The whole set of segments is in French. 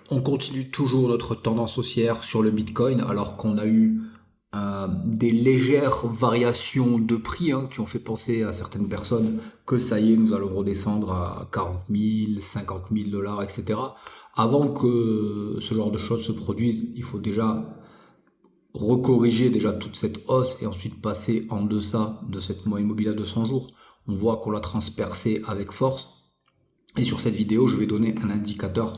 On continue toujours notre tendance haussière sur le Bitcoin alors qu'on a eu des légères variations de prix qui ont fait penser à certaines personnes que ça y est, nous allons redescendre à 40 000, 50 000 dollars, etc. Avant que ce genre de choses se produisent, il faut déjà recorriger déjà toute cette hausse et ensuite passer en deçà de cette moyenne mobile à 200 jours. On voit qu'on l'a transpercé avec force. Et sur cette vidéo, je vais donner un indicateur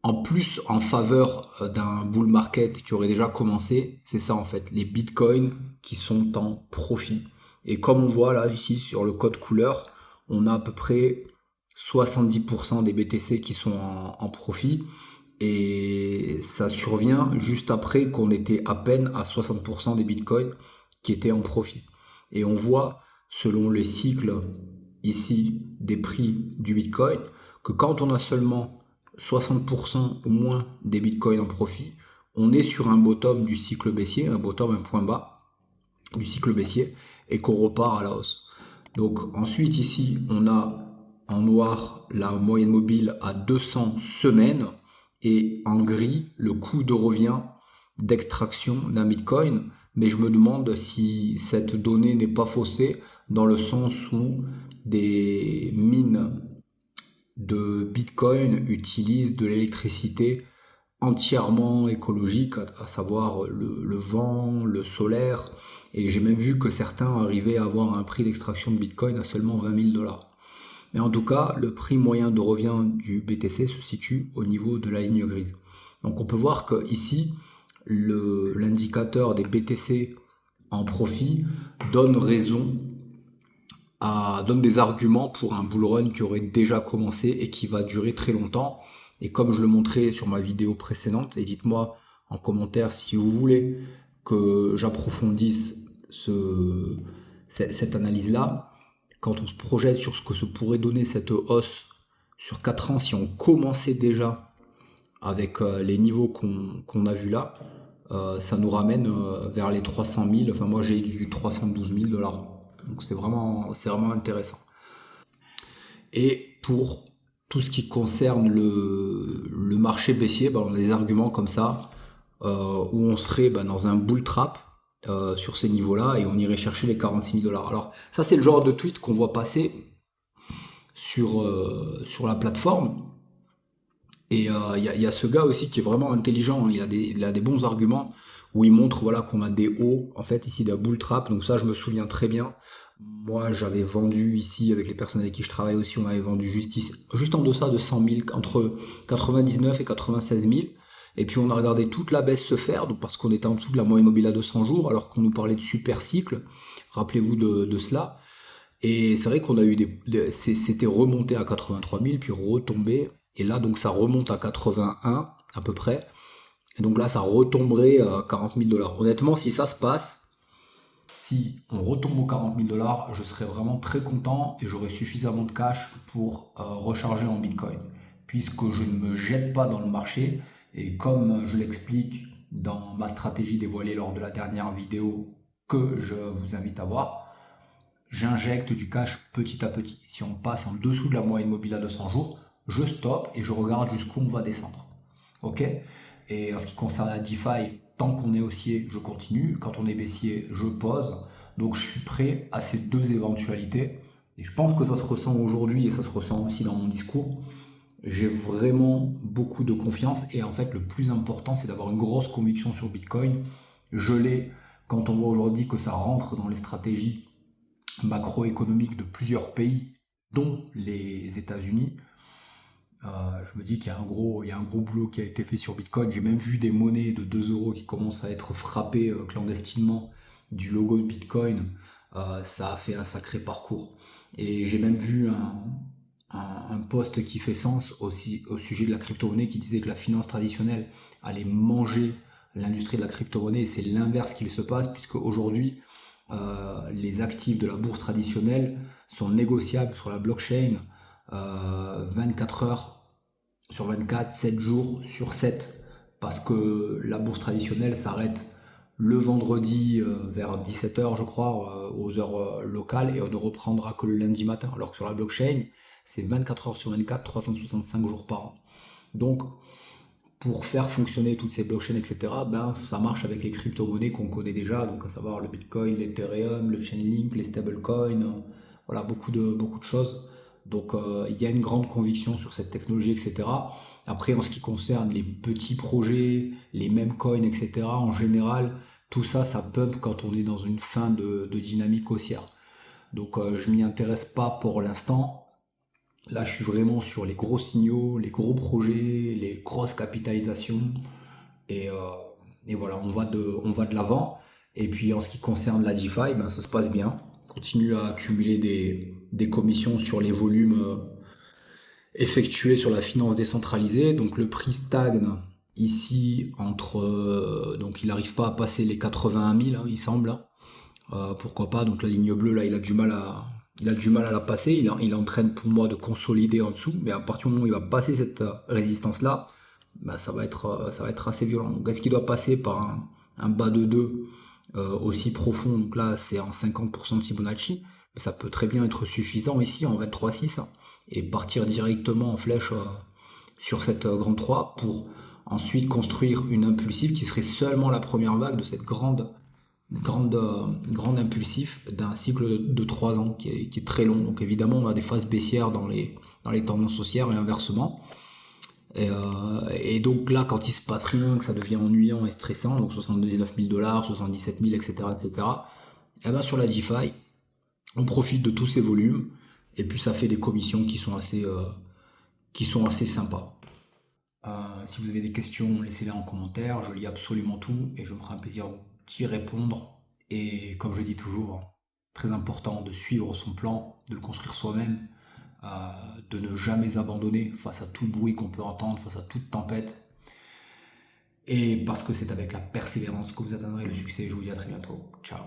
en plus en faveur d'un bull market qui aurait déjà commencé. C'est ça en fait, les bitcoins qui sont en profit. Et comme on voit là ici sur le code couleur, on a à peu près 70% des BTC qui sont en profit. Et ça survient juste après qu'on était à peine à 60% des bitcoins qui étaient en profit. Et on voit, selon les cycles ici des prix du bitcoin, que quand on a seulement 60% au moins des bitcoins en profit, on est sur un bottom du cycle baissier, un bottom, un point bas du cycle baissier, et qu'on repart à la hausse. Donc ensuite ici, on a en noir la moyenne mobile à 200 semaines, et en gris le coût de revient d'extraction d'un bitcoin. Mais je me demande si cette donnée n'est pas faussée dans le sens où des mines de bitcoin utilisent de l'électricité entièrement écologique, à savoir le vent, le solaire. Et j'ai même vu que certains arrivaient à avoir un prix d'extraction de bitcoin à seulement 20 000 dollars. Mais en tout cas, le prix moyen de revient du BTC se situe au niveau de la ligne grise. Donc on peut voir que ici, l'indicateur des BTC en profit donne raison donne des arguments pour un bull run qui aurait déjà commencé et qui va durer très longtemps. Et comme je le montrais sur ma vidéo précédente, et dites-moi en commentaire si vous voulez que j'approfondisse cette analyse-là, quand on se projette sur ce que se pourrait donner cette hausse sur 4 ans, si on commençait déjà avec les niveaux qu'on a vus là, ça nous ramène vers les 300 000, enfin moi j'ai du 312 000 dollars. Donc c'est vraiment intéressant. Et pour tout ce qui concerne le marché baissier, on a des arguments comme ça, où on serait dans un bull trap sur ces niveaux-là et on irait chercher les 46 000 dollars. Alors ça c'est le genre de tweet qu'on voit passer sur la plateforme. Et y a ce gars aussi qui est vraiment intelligent, il a des bons arguments où il montre voilà, qu'on a des hauts, en fait ici des bull trap, donc ça je me souviens très bien. Moi j'avais vendu ici, avec les personnes avec qui je travaille aussi, on avait vendu juste en deçà de 100 000, entre 99 et 96 000. Et puis on a regardé toute la baisse se faire, donc parce qu'on était en dessous de la moyenne mobile à 200 jours, alors qu'on nous parlait de super cycle, rappelez-vous de cela. Et c'est vrai qu'on a eu c'était remonté à 83 000, puis retombé. Et là, donc, ça remonte à 81 à peu près. Et donc là, ça retomberait à 40 000 dollars. Honnêtement, si ça se passe, si on retombe aux 40 000 dollars, je serais vraiment très content et j'aurai suffisamment de cash pour recharger en Bitcoin. Puisque je ne me jette pas dans le marché. Et comme je l'explique dans ma stratégie dévoilée lors de la dernière vidéo que je vous invite à voir, j'injecte du cash petit à petit. Si on passe en dessous de la moyenne mobile à 200 jours, je stoppe et je regarde jusqu'où on va descendre. Ok. Et en ce qui concerne la DeFi, tant qu'on est haussier, je continue. Quand on est baissier, je pose. Donc je suis prêt à ces deux éventualités. Et je pense que ça se ressent aujourd'hui et ça se ressent aussi dans mon discours. J'ai vraiment beaucoup de confiance et en fait le plus important c'est d'avoir une grosse conviction sur Bitcoin. Je l'ai quand on voit aujourd'hui que ça rentre dans les stratégies macroéconomique de plusieurs pays, dont les États-Unis. Je me dis qu'il y a il y a un gros boulot qui a été fait sur Bitcoin. J'ai même vu des monnaies de 2 euros qui commencent à être frappées clandestinement du logo de Bitcoin. Ça a fait un sacré parcours. Et j'ai même vu un post qui fait sens aussi au sujet de la crypto-monnaie qui disait que la finance traditionnelle allait manger l'industrie de la crypto-monnaie. Et c'est l'inverse qu'il se passe, puisque aujourd'hui, les actifs de la bourse traditionnelle sont négociables sur la blockchain 24 heures sur 24, 7 jours sur 7, parce que la bourse traditionnelle s'arrête le vendredi vers 17 heures je crois, aux heures locales, et on ne reprendra que le lundi matin, alors que sur la blockchain, c'est 24 heures sur 24, 365 jours par an. Donc, pour faire fonctionner toutes ces blockchains, etc., ben, ça marche avec les crypto-monnaies qu'on connaît déjà, donc à savoir le Bitcoin, l'Ethereum, le Chainlink, les stablecoins, voilà, beaucoup de choses. Donc il y a une grande conviction sur cette technologie, etc. Après, en ce qui concerne les petits projets, les mêmes coins, etc., en général, tout ça, ça pump quand on est dans une fin de dynamique haussière. Donc je m'y intéresse pas pour l'instant. Là, je suis vraiment sur les gros signaux, les gros projets, les grosses capitalisations. Et, euh, et voilà, on va de l'avant. Et puis en ce qui concerne la DeFi, ben, ça se passe bien. On continue à accumuler des commissions sur les volumes effectués sur la finance décentralisée. Donc le prix stagne ici entre... donc il n'arrive pas à passer les 81 000, hein, il semble, hein. Pourquoi pas? Donc la ligne bleue, là, il a du mal à la passer. Il est en train pour moi de consolider en dessous. Mais à partir du moment où il va passer cette résistance-là, bah, ça va être assez violent. Donc est-ce qu'il doit passer par un bas de 2 aussi profond? Donc là, c'est en 50% de Fibonacci. Mais ça peut très bien être suffisant ici en 23,6, hein, et partir directement en flèche sur cette grande 3 pour ensuite construire une impulsive qui serait seulement la première vague de cette grande impulsif d'un cycle de 3 ans qui est très long. Donc évidemment, on a des phases baissières dans les tendances haussières et inversement. Et donc là, quand il se passe rien, que ça devient ennuyant et stressant, donc 79 000 dollars, 77 000, etc., etc., et ben sur la DeFi, on profite de tous ces volumes, et puis ça fait des commissions qui sont assez sympas. Si vous avez des questions, laissez-les en commentaire, je lis absolument tout, et je me ferai un plaisir d'y répondre. Et comme je dis toujours, très important de suivre son plan, de le construire soi-même, euh, de ne jamais abandonner face à tout bruit qu'on peut entendre, face à toute tempête. Et parce que c'est avec la persévérance que vous atteindrez le succès. Je vous dis à très bientôt. Ciao.